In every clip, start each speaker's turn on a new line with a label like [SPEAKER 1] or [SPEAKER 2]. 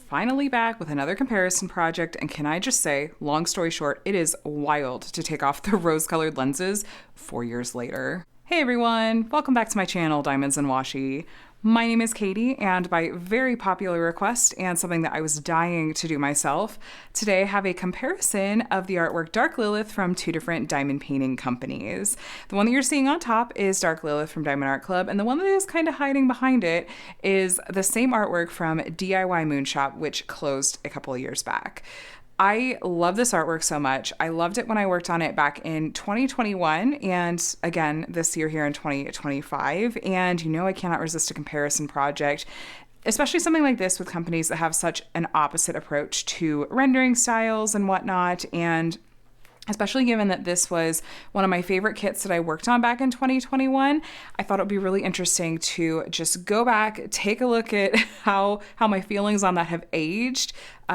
[SPEAKER 1] finally back with another comparison project, and can I just say, long story short, it is wild to take off the rose-colored lenses 4 years later. Hey everyone, welcome back to my channel, Diamonds and Washi. My name is Katie, and by very popular request and something that I was dying to do myself, today I have a comparison of the artwork Dark Lilith from two different diamond painting companies. The one that you're seeing on top is Dark Lilith from Diamond Art Club, and the one that is kind of hiding behind it is the same artwork from DIYMoon Shop, which closed a couple of years back. I love this artwork so much. I loved it when I worked on it back in 2021 and again this year here in 2025. And you know, I cannot resist a comparison project, especially something like this with companies that have such an opposite approach to rendering styles and whatnot. And especially given that this was one of my favorite kits that I worked on back in 2021, I thought it would be really interesting to just go back, take a look at how my feelings on that have aged.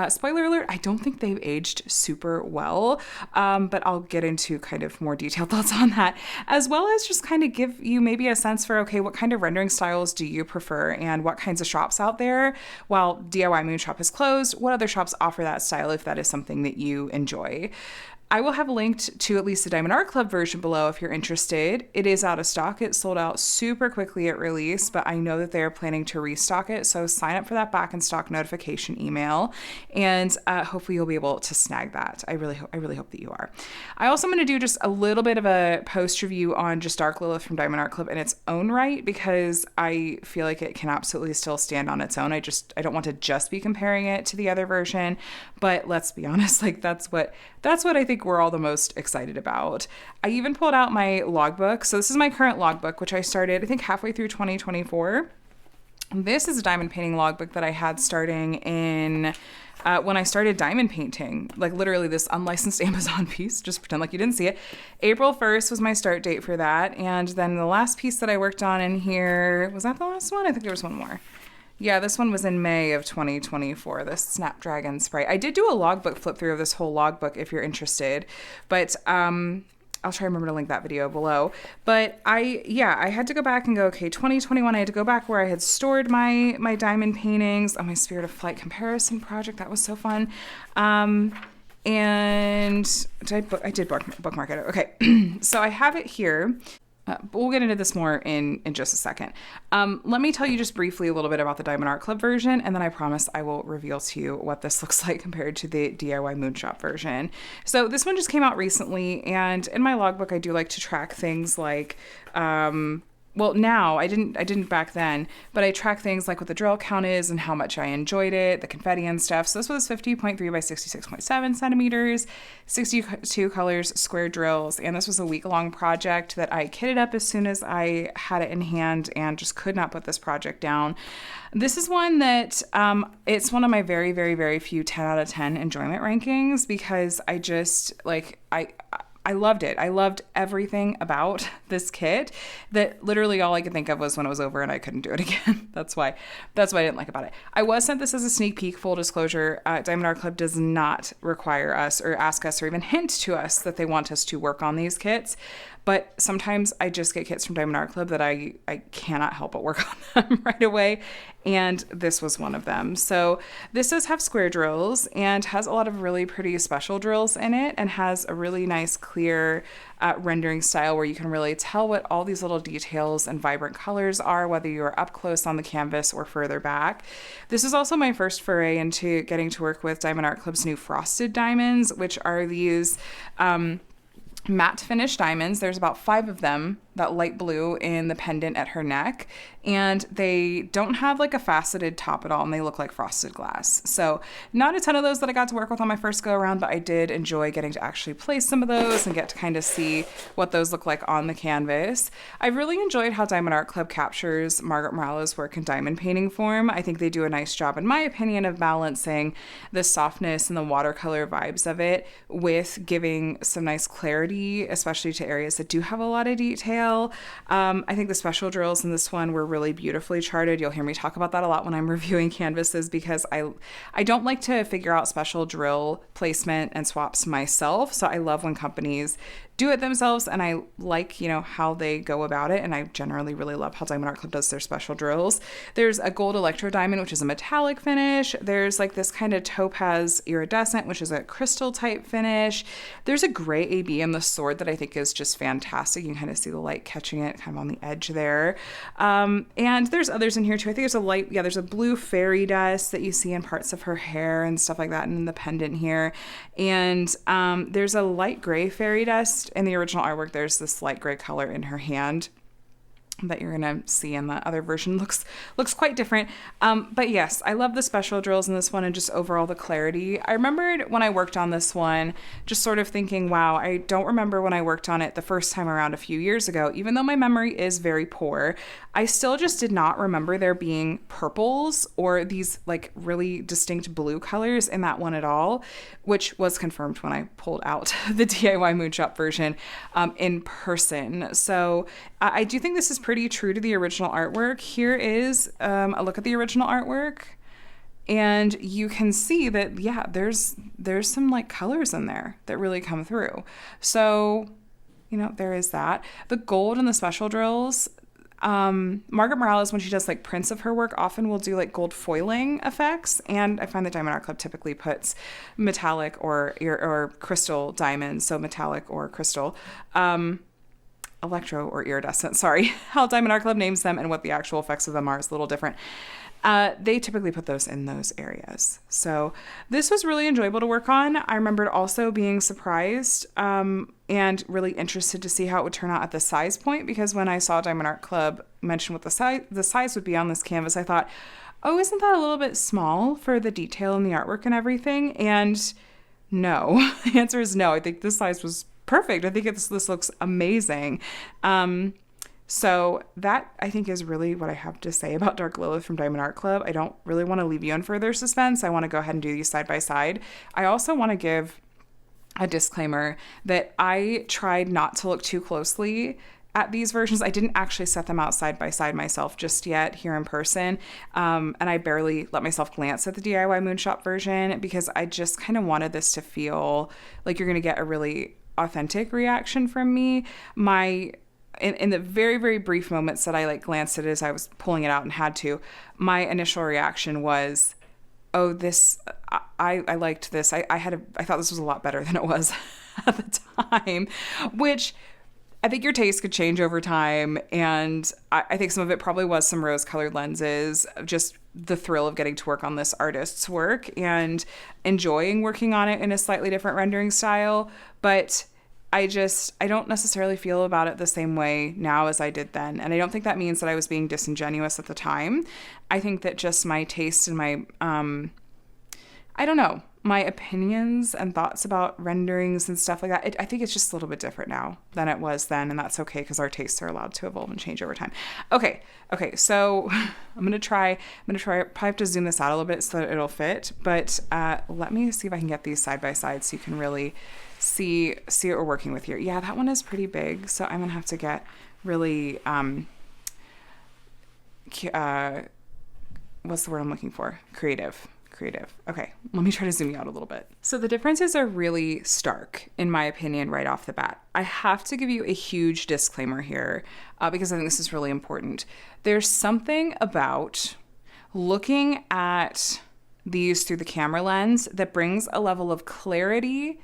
[SPEAKER 1] Spoiler alert, I don't think they've aged super well, but I'll get into kind of more detailed thoughts on that, as well as just kind of give you maybe a sense for, okay, what kind of rendering styles do you prefer and what kinds of shops out there, while DIYMoon Shop is closed, what other shops offer that style if that is something that you enjoy. I will have linked to at least the Diamond Art Club version below if you're interested. It is out of stock. It sold out super quickly at release, but I know that they are planning to restock it. So sign up for that back in stock notification email, and hopefully you'll be able to snag that. I really hope that you are. I also am going to do just a little bit of a post review on just Dark Lilith from Diamond Art Club in its own right, because I feel like it can absolutely still stand on its own. I don't want to just be comparing it to the other version, but let's be honest, like that's what I think we're all the most excited about. I even pulled out my logbook. So this is my current logbook, which I started, I think, halfway through 2024. This is a diamond painting logbook that I had starting in when I started diamond painting, like literally this unlicensed Amazon piece, just pretend like you didn't see it. April 1st was my start date for that. And then the last piece that I worked on in here, was that the last one? I think there was one more. Yeah, this one was in May of 2024, this Snapdragon Sprite. I did do a logbook flip through of this whole logbook if you're interested, but I'll try to remember to link that video below. But I had to go back and go, okay, 2021, I had to go back where I had stored my diamond paintings on my Spirit of Flight comparison project. That was so fun. And I did bookmark it. Okay, so I have it here. But we'll get into this more in just a second. Let me tell you just briefly a little bit about the Diamond Art Club version, and then I promise I will reveal to you what this looks like compared to the DIYMoon Shop version. So this one just came out recently, and in my logbook, I do like to track things like, well, now, I didn't back then, but I track things like what the drill count is and how much I enjoyed it, the confetti and stuff. So this was 50.3 by 66.7 centimeters, 62 colors, square drills, and this was a week-long project that I kitted up as soon as I had it in hand and just could not put this project down. This is one that, it's one of my very, very, very few 10 out of 10 enjoyment rankings, because I just, like, I loved it. I loved everything about this kit, that literally all I could think of was when it was over and I couldn't do it again. That's why I didn't like about it. I was sent this as a sneak peek, full disclosure. Diamond Art Club does not require us or ask us or even hint to us that they want us to work on these kits. But sometimes I just get kits from Diamond Art Club that I cannot help but work on them right away. And this was one of them. So this does have square drills and has a lot of really pretty special drills in it, and has a really nice clear rendering style where you can really tell what all these little details and vibrant colors are, whether you're up close on the canvas or further back. This is also my first foray into getting to work with Diamond Art Club's new frosted diamonds, which are these matte finish diamonds. There's about 5 of them, that light blue in the pendant at her neck, and they don't have like a faceted top at all, and they look like frosted glass. So not a ton of those that I got to work with on my first go around, but I did enjoy getting to actually place some of those and get to kind of see what those look like on the canvas. I really enjoyed how Diamond Art Club captures Margaret Morales' work in diamond painting form. I think they do a nice job, in my opinion, of balancing the softness and the watercolor vibes of it with giving some nice clarity, especially to areas that do have a lot of detail. I think the special drills in this one were really beautifully charted. You'll hear me talk about that a lot when I'm reviewing canvases, because I don't like to figure out special drill placement and swaps myself. So I love when companies do it themselves, and I like, you know, how they go about it, and I generally really love how Diamond Art Club does their special drills. There's a gold electro diamond, which is a metallic finish. There's like this kind of topaz iridescent, which is a crystal type finish. There's a gray AB in the sword that I think is just fantastic. You can kind of see the light catching it kind of on the edge there. And there's others in here too. I think there's a blue fairy dust that you see in parts of her hair and stuff like that, and in the pendant here. And there's a light gray fairy dust. In the original artwork, there's this light gray color in her hand that you're gonna see in the other version. Looks quite different. But yes, I love the special drills in this one and just overall the clarity. I remembered when I worked on this one, just sort of thinking, wow, I don't remember when I worked on it the first time around a few years ago. Even though my memory is very poor, I still just did not remember there being purples or these like really distinct blue colors in that one at all, which was confirmed when I pulled out the DIYMoon Shop version in person. So I do think this is pretty true to the original artwork. Here is a look at the original artwork, and you can see that, yeah, there's some like colors in there that really come through. So, you know, there is that. The gold and the special drills, Margaret Morales, when she does like prints of her work, often will do like gold foiling effects, and I find that Diamond Art Club typically puts metallic or crystal diamonds, so metallic or crystal, electro or iridescent, sorry. How Diamond Art Club names them and what the actual effects of them are is a little different. They typically put those in those areas. So this was really enjoyable to work on. I remembered also being surprised and really interested to see how it would turn out at the size point, because when I saw Diamond Art Club mention what the size would be on this canvas, I thought, oh, isn't that a little bit small for the detail in the artwork and everything? And no, the answer is no. I think this size was perfect. I think this looks amazing. So that, I think, is really what I have to say about Dark Lilith from Diamond Art Club. I don't really want to leave you in further suspense. I want to go ahead and do these side by side. I also want to give a disclaimer that I tried not to look too closely at these versions. I didn't actually set them out side by side myself just yet here in person. And I barely let myself glance at the DIYMoon Shop version because I just kind of wanted this to feel like you're going to get a really authentic reaction from me. In the very, very brief moments that I like glanced at it as I was pulling it out and had to, my initial reaction was, oh, I liked this. I thought this was a lot better than it was at the time, which I think your taste could change over time. And I think some of it probably was some rose-colored lenses, just the thrill of getting to work on this artist's work and enjoying working on it in a slightly different rendering style. But I don't necessarily feel about it the same way now as I did then. And I don't think that means that I was being disingenuous at the time. I think that just my taste and my, I don't know, my opinions and thoughts about renderings and stuff like that, I think it's just a little bit different now than it was then, and that's okay because our tastes are allowed to evolve and change over time. Okay, so I'm gonna try, probably have to zoom this out a little bit so that it'll fit, but let me see if I can get these side by side so you can really see what we're working with here. Yeah, that one is pretty big, so I'm gonna have to get really, what's the word I'm looking for? Creative. Okay, let me try to zoom you out a little bit. So the differences are really stark, in my opinion, right off the bat. I have to give you a huge disclaimer here because I think this is really important. There's something about looking at these through the camera lens that brings a level of clarity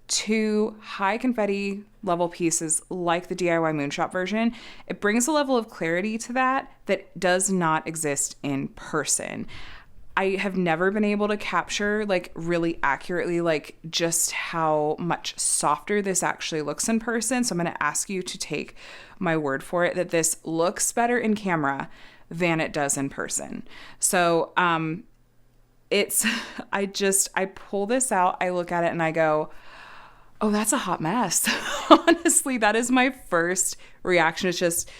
[SPEAKER 1] to high confetti level pieces like the DIYMoon Shop version. It brings a level of clarity to that does not exist in person. I have never been able to capture like really accurately like just how much softer this actually looks in person. So I'm going to ask you to take my word for it that this looks better in camera than it does in person. So I pull this out, I look at it and I go, oh, that's a hot mess. Honestly, that is my first reaction. It's just,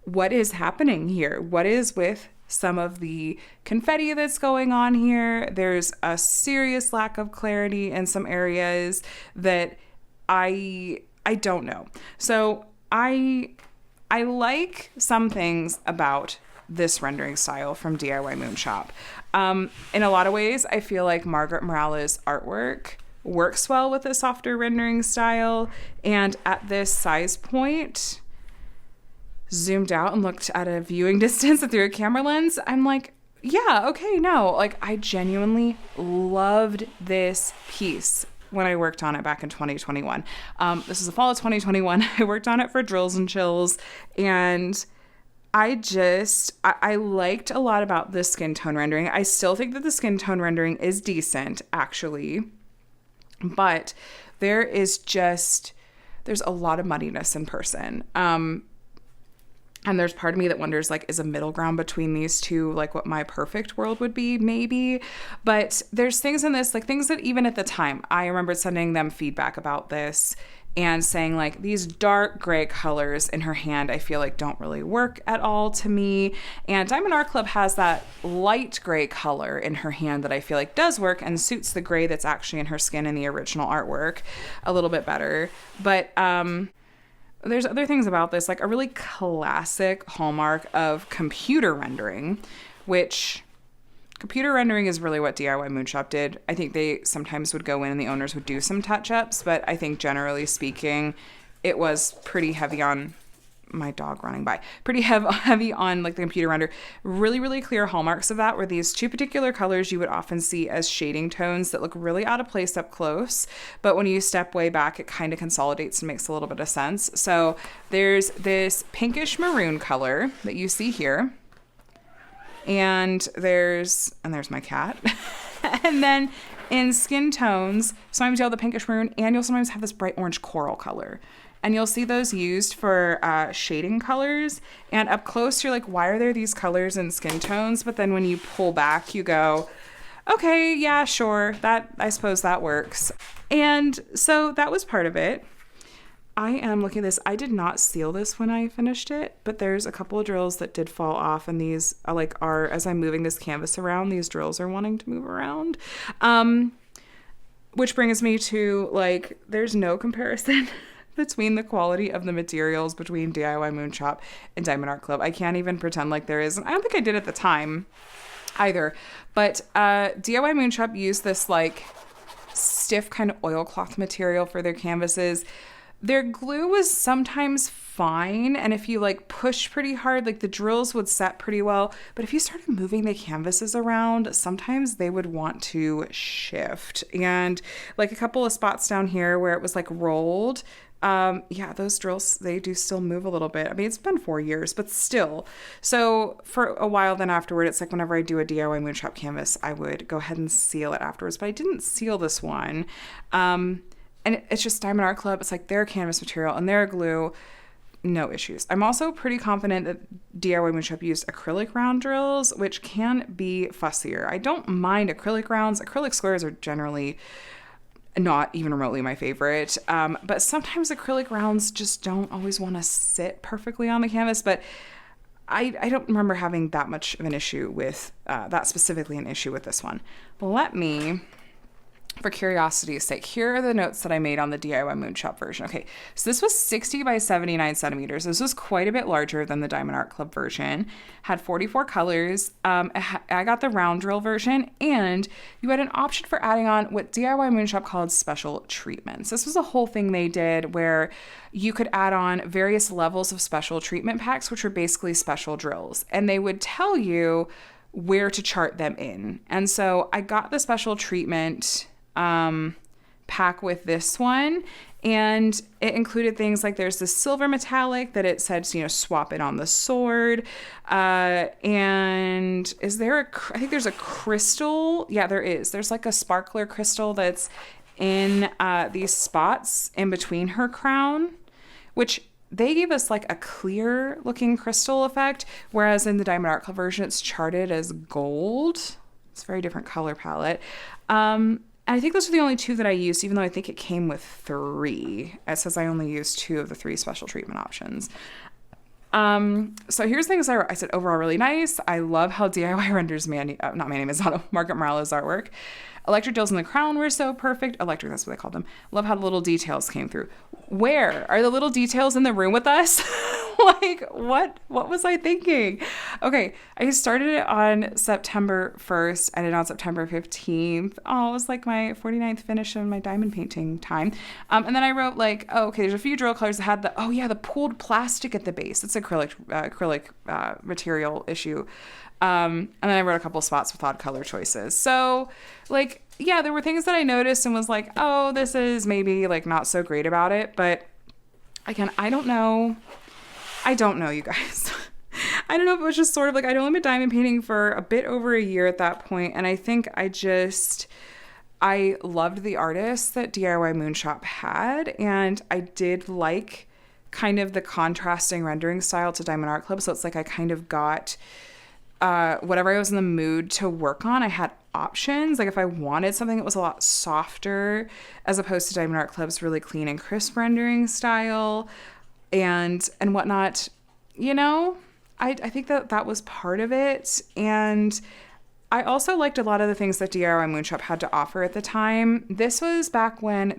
[SPEAKER 1] what is happening here? What is with some of the confetti that's going on here? There's a serious lack of clarity in some areas that I don't know. So I like some things about this rendering style from DIYMoon Shop. In a lot of ways, I feel like Margaret Morales' artwork works well with a softer rendering style. And at this size point, zoomed out and looked at a viewing distance through a camera lens, I'm like, yeah, okay, no. Like, I genuinely loved this piece when I worked on it back in 2021. This is the fall of 2021. I worked on it for Drills and Chills, and I liked a lot about the skin tone rendering. I still think that the skin tone rendering is decent, actually, but there's a lot of muddiness in person. And there's part of me that wonders, like, is a middle ground between these two, like, what my perfect world would be? Maybe. But there's things in this, like, things that even at the time, I remember sending them feedback about this and saying, like, these dark gray colors in her hand, I feel like don't really work at all to me. And Diamond Art Club has that light gray color in her hand that I feel like does work and suits the gray that's actually in her skin in the original artwork a little bit better. But, there's other things about this, like a really classic hallmark of computer rendering, which computer rendering is really what DIYMoon Shop did. I think they sometimes would go in and the owners would do some touch-ups, but I think generally speaking, it was pretty heavy on my dog running by, pretty heavy on like the computer render. Really, really clear hallmarks of that were these two particular colors you would often see as shading tones that look really out of place up close, but when you step way back, it kind of consolidates and makes a little bit of sense. So there's this pinkish maroon color that you see here, and there's my cat. And then in skin tones, sometimes you have the pinkish maroon, and you'll sometimes have this bright orange coral color. And you'll see those used for shading colors. And up close, you're like, why are there these colors in skin tones? But then when you pull back, you go, okay, yeah, sure. I suppose that works. And so that was part of it. I am looking at this. I did not seal this when I finished it, but there's a couple of drills that did fall off. And these are as I'm moving this canvas around, these drills are wanting to move around. Which brings me to, like, there's no comparison between the quality of the materials between DIYMoon Shop and Diamond Art Club. I can't even pretend like there is. And I don't think I did at the time either. But DIYMoon Shop used this like stiff kind of oilcloth material for their canvases. Their glue was sometimes fine, and if you like push pretty hard, like the drills would set pretty well, but if you started moving the canvases around, sometimes they would want to shift. And like a couple of spots down here where it was like rolled, yeah, those drills, they do still move a little bit. I mean, it's been 4 years, but still. So for a while then afterward, it's like whenever I do a DIYMoon Shop canvas, I would go ahead and seal it afterwards, but I didn't seal this one. And it's just Diamond Art Club. It's like their canvas material and their glue, no issues. I'm also pretty confident that DIYMoon Shop used acrylic round drills, which can be fussier. I don't mind acrylic rounds. Acrylic squares are generally not even remotely my favorite. But sometimes acrylic rounds just don't always want to sit perfectly on the canvas. But I don't remember having that much of an issue with that specifically an issue with this one. Let me, for curiosity's sake, here are the notes that I made on the DIYMoon Shop version. Okay, so this was 60 by 79 centimeters. This was quite a bit larger than the Diamond Art Club version. Had 44 colors. I got the round drill version, and you had an option for adding on what DIYMoon Shop called special treatments. This was a whole thing they did where you could add on various levels of special treatment packs, which are basically special drills, and they would tell you where to chart them in. And so I got the special treatment pack with this one, and it included things like there's this silver metallic that it said, you know, swap it on the sword, and I think there's a crystal. Yeah, there is. There's like a sparkler crystal that's in these spots in between her crown, which they gave us like a clear looking crystal effect, whereas in the Diamond Art Club version it's charted as gold. It's a very different color palette. And I think those are the only two that I used, even though I think it came with 3. It says I only used 2 of the 3 special treatment options. So here's things I said overall really nice. I love how DIY renders Margaret Morales artwork. Electric drills in the crown were so perfect. Electric, that's what they called them. Love how the little details came through. Where are the little details in the room with us? Like, what was I thinking? Okay, I started it on September 1st, ended on September 15th. Oh, it was like my 49th finish of my diamond painting time. And then I wrote like, oh, okay, there's a few drill colors that had the pooled plastic at the base. It's acrylic material issue. And then I wrote a couple spots with odd color choices. So like, yeah, there were things that I noticed and was like, oh, this is maybe like not so great about it. But again, I don't know, you guys. I don't know if it was just sort of like, I'd only been diamond painting for a bit over a year at that point. And I think I loved the artists that DIYMoon Shop had. And I did like kind of the contrasting rendering style to Diamond Art Club. So it's like I kind of got whatever I was in the mood to work on. I had options. Like if I wanted something that was a lot softer as opposed to Diamond Art Club's really clean and crisp rendering style and whatnot, you know, I think that was part of it. And I also liked a lot of the things that DIYMoon Shop had to offer at the time. This was back when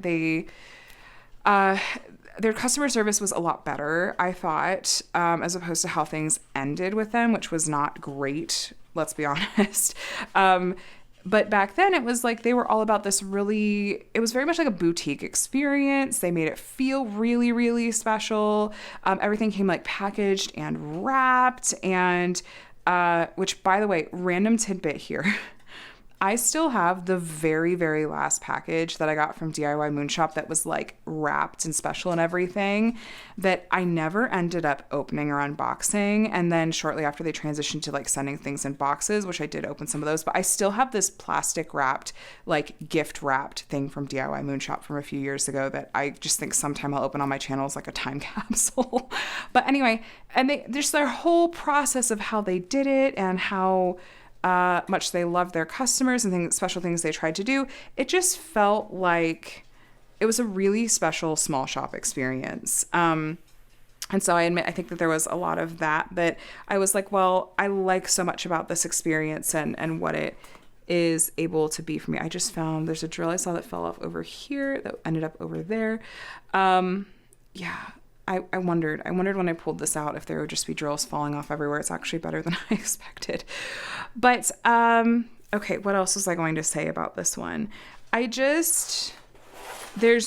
[SPEAKER 1] their customer service was a lot better, I thought, as opposed to how things ended with them, which was not great, let's be honest. But back then it was like they were all about this it was very much like a boutique experience. They made it feel really, really special. Everything came like packaged and wrapped and, which by the way, random tidbit here. I still have the very, very last package that I got from DIYMoon Shop that was like wrapped and special and everything that I never ended up opening or unboxing. And then shortly after they transitioned to like sending things in boxes, which I did open some of those, but I still have this plastic wrapped, like gift wrapped thing from DIYMoon Shop from a few years ago that I just think sometime I'll open on my channel as like a time capsule. But anyway, and just their whole process of how they did it and how much they loved their customers and special things they tried to do. It just felt like it was a really special small shop experience. And so I think that there was a lot of that I was like, well, I like so much about this experience and what it is able to be for me. I just found there's a drill I saw that fell off over here that ended up over there. Yeah. I wondered when I pulled this out if there would just be drills falling off everywhere. It's actually better than I expected. But, okay, what else was I going to say about this one? There's very,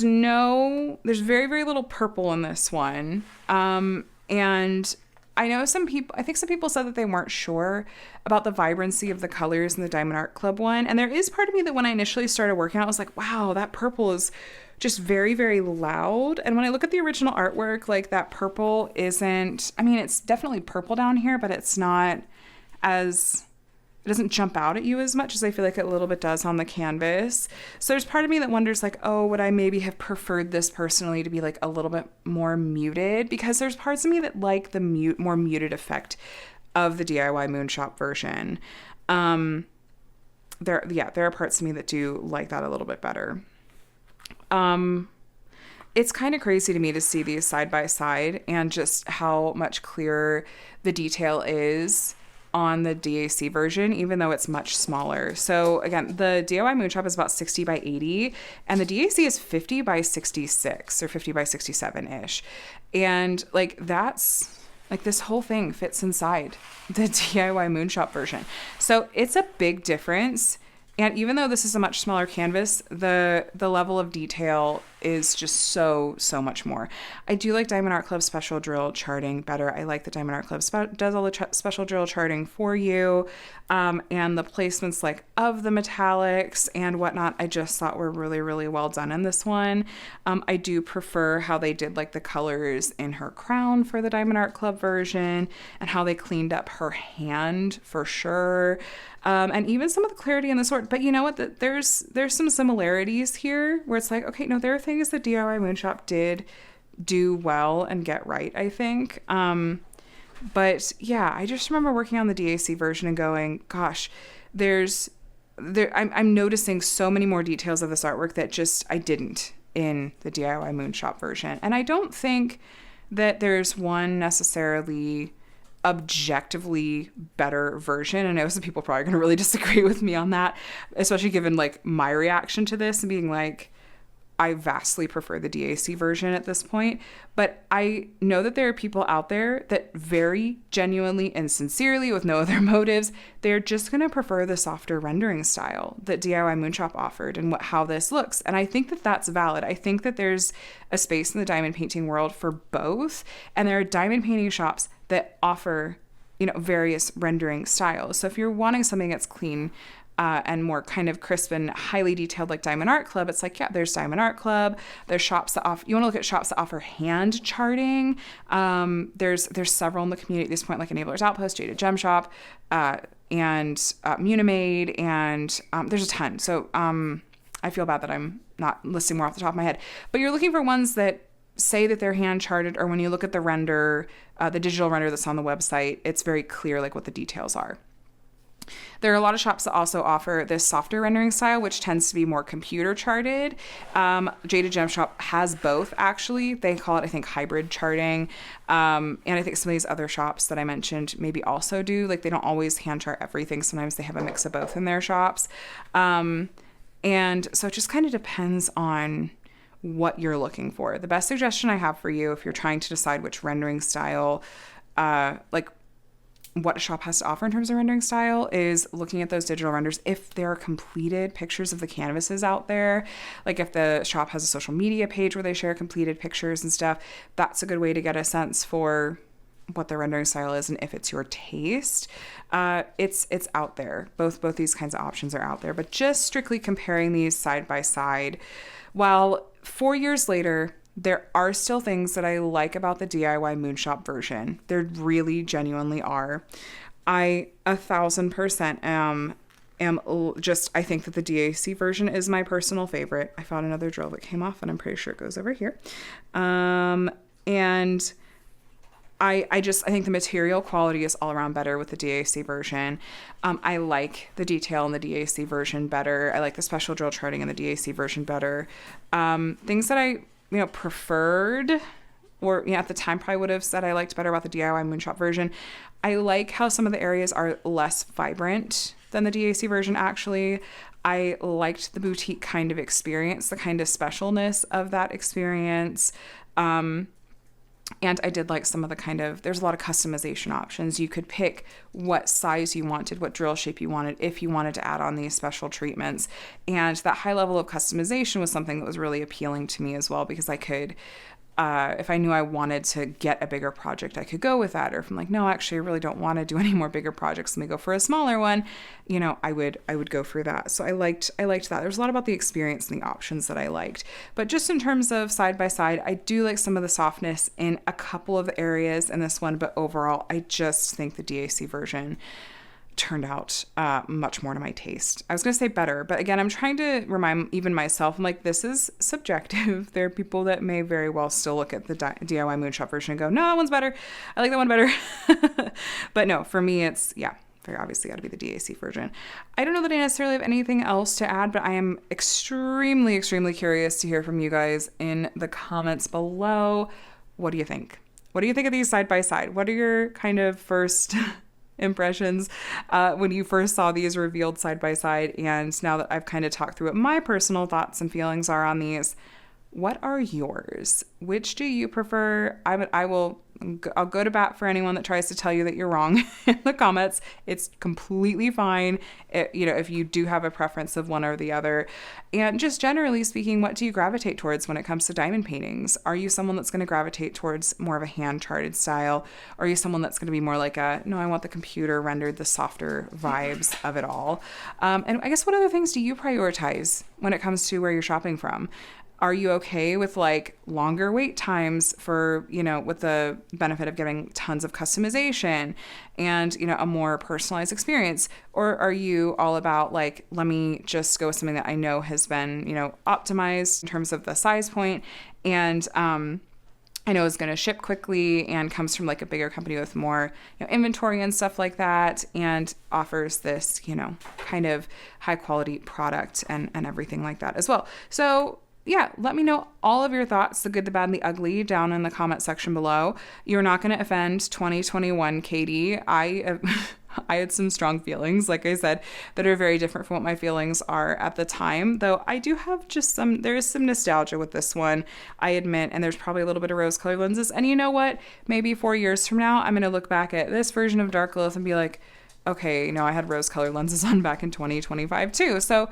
[SPEAKER 1] very little purple in this one. And I know I think some people said that they weren't sure about the vibrancy of the colors in the Diamond Art Club one. And there is part of me that when I initially started working on it, I was like, wow, that purple is just very, very loud. And when I look at the original artwork, like that purple it's definitely purple down here, but it doesn't jump out at you as much as I feel like it a little bit does on the canvas. So there's part of me that wonders like, oh, would I maybe have preferred this personally to be like a little bit more muted? Because there's parts of me that like the more muted effect of the DIYMoon Shop version. There are parts of me that do like that a little bit better. It's kind of crazy to me to see these side by side and just how much clearer the detail is on the DAC version, even though it's much smaller. So again, the DIYMoon Shop is about 60 by 80 and the DAC is 50 by 66 or 50 by 67-ish. And like that's like this whole thing fits inside the DIYMoon Shop version. So it's a big difference. And even though this is a much smaller canvas, the level of detail is just so much more. I do like Diamond Art Club special drill charting better. I like that Diamond Art Club does all the special drill charting for you. And the placements like of the metallics and whatnot, I just thought were really, really well done in this one. I do prefer how they did like the colors in her crown for the Diamond Art Club version and how they cleaned up her hand for sure. And even some of the clarity in the sword. But you know what? There's some similarities here where it's like, okay, no, there are things that DIYMoon Shop did do well and get right, I think. But yeah, I just remember working on the DAC version and going, gosh, I'm noticing so many more details of this artwork that just I didn't in the DIYMoon Shop version. And I don't think that there's one necessarily objectively better version. I know some people are probably going to really disagree with me on that, especially given like my reaction to this and being like, I vastly prefer the DAC version at this point, but I know that there are people out there that very genuinely and sincerely, with no other motives, they're just going to prefer the softer rendering style that DIYMoon Shop offered and how this looks. And I think that that's valid. I think that there's a space in the diamond painting world for both, and there are diamond painting shops that offer, various rendering styles. So if you're wanting something that's clean, and more kind of crisp and highly detailed like Diamond Art Club, it's like, yeah, there's Diamond Art Club. There's shops that offer, you want to look at shops that offer hand charting. There's several in the community at this point, like Enablers Outpost, Jaded Gem Shop, and Munimade, and there's a ton. So I feel bad that I'm not listing more off the top of my head. But you're looking for ones that say that they're hand charted, or when you look at the render, the digital render that's on the website, it's very clear like what the details are. There are a lot of shops that also offer this softer rendering style, which tends to be more computer charted. Jaded Gem Shop has both, actually. They call it, I think, hybrid charting. And I think some of these other shops that I mentioned maybe also do. Like, they don't always hand chart everything. Sometimes they have a mix of both in their shops. And so it just kind of depends on what you're looking for. The best suggestion I have for you, if you're trying to decide which rendering style, what a shop has to offer in terms of rendering style, is looking at those digital renders. If there are completed pictures of the canvases out there, like if the shop has a social media page where they share completed pictures and stuff, that's a good way to get a sense for what the rendering style is and if it's your taste. It's out there. Both these kinds of options are out there, but just strictly comparing these side by side, while 4 years later, there are still things that I like about the DIYMoon Shop version. There really genuinely are. I 1,000% am just, I think that the DAC version is my personal favorite. I found another drill that came off, and I'm pretty sure it goes over here. And I think the material quality is all around better with the DAC version. I like the detail in the DAC version better. I like the special drill charting in the DAC version better. Things that I preferred, or at the time probably would have said I liked better about the DIYMoon Shop version. I like how some of the areas are less vibrant than the DAC version, actually. I liked the boutique kind of experience, the kind of specialness of that experience. And I did like some of the there's a lot of customization options. You could pick what size you wanted, what drill shape you wanted, if you wanted to add on these special treatments. And that high level of customization was something that was really appealing to me as well, because I could, if I knew I wanted to get a bigger project, I could go with that. Or if I'm like, no, actually, I really don't want to do any more bigger projects, let me go for a smaller one, I would go for that. So I liked that. There's a lot about the experience and the options that I liked. But just in terms of side by side, I do like some of the softness in a couple of areas in this one, but overall, I just think the DAC version turned out much more to my taste. I was going to say better, but again, I'm trying to remind even myself, I'm like, this is subjective. There are people that may very well still look at the DIYMoon Shop version and go, no, that one's better. I like that one better. But no, for me, it's, very obviously got to be the DAC version. I don't know that I necessarily have anything else to add, but I am extremely, extremely curious to hear from you guys in the comments below. What do you think? What do you think of these side by side? What are your kind of first impressions when you first saw these revealed side by side? And now that I've kind of talked through what my personal thoughts and feelings are on these, what are yours? Which do you prefer? I'll go to bat for anyone that tries to tell you that you're wrong in the comments. It's completely fine, if you do have a preference of one or the other. And just generally speaking, what do you gravitate towards when it comes to diamond paintings? Are you someone that's going to gravitate towards more of a hand-charted style? Or are you someone that's going to be more like no, I want the computer rendered, the softer vibes of it all? And I guess what other things do you prioritize when it comes to where you're shopping from? Are you okay with like longer wait times for, with the benefit of getting tons of customization and, a more personalized experience? Or are you all about like, let me just go with something that I know has been, optimized in terms of the size point and, I know is going to ship quickly and comes from like a bigger company with more inventory and stuff like that, and offers this, kind of high quality product and everything like that as well. So yeah, let me know all of your thoughts, the good, the bad, and the ugly, down in the comment section below. You're not going to offend 2021 Katie. I I had some strong feelings, like I said, that are very different from what my feelings are at the time. Though I do have there is some nostalgia with this one, I admit, and there's probably a little bit of rose-colored lenses. And you know what? Maybe 4 years from now, I'm going to look back at this version of Dark Lilith and be like, okay, no, I had rose-colored lenses on back in 2025 too. So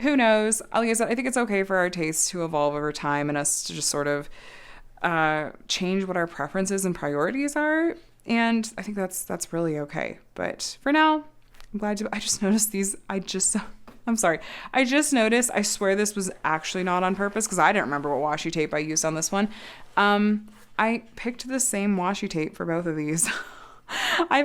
[SPEAKER 1] who knows? Like I said, I think it's okay for our tastes to evolve over time and us to just sort of change what our preferences and priorities are. And I think that's really okay. But for now, I'm glad I just noticed these. I'm sorry. I just noticed, I swear this was actually not on purpose because I didn't remember what washi tape I used on this one. I picked the same washi tape for both of these. I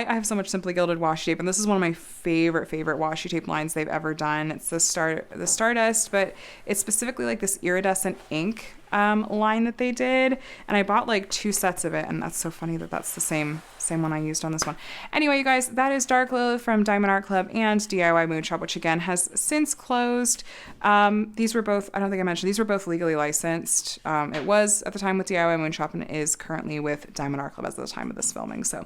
[SPEAKER 1] have so much Simply Gilded washi tape, and this is one of my favorite washi tape lines they've ever done. It's the Stardust, but it's specifically like this iridescent ink line that they did, and I bought like 2 sets of it, and that's so funny that that's the same one I used on this one. Anyway, you guys, that is Dark Lilith from Diamond Art Club and DIYMoon Shop, which again has since closed. These were both, I don't think I mentioned, these were both legally licensed. It was at the time with DIYMoon Shop and is currently with Diamond Art Club as of the time of this filming. So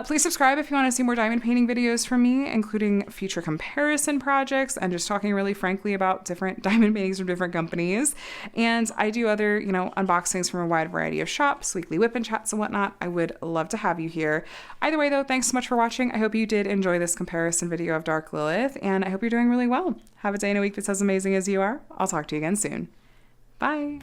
[SPEAKER 1] please subscribe if you want to see more diamond painting videos from me, including future comparison projects and just talking really frankly about different diamond paintings from different companies. And I do other, unboxings from a wide variety of shops, weekly whip and chats and whatnot. I would love to have you here. Either way though, thanks so much for watching. I hope you did enjoy this comparison video of Dark Lilith, and I hope you're doing really well. Have a day and a week that's as amazing as you are. I'll talk to you again soon. Bye.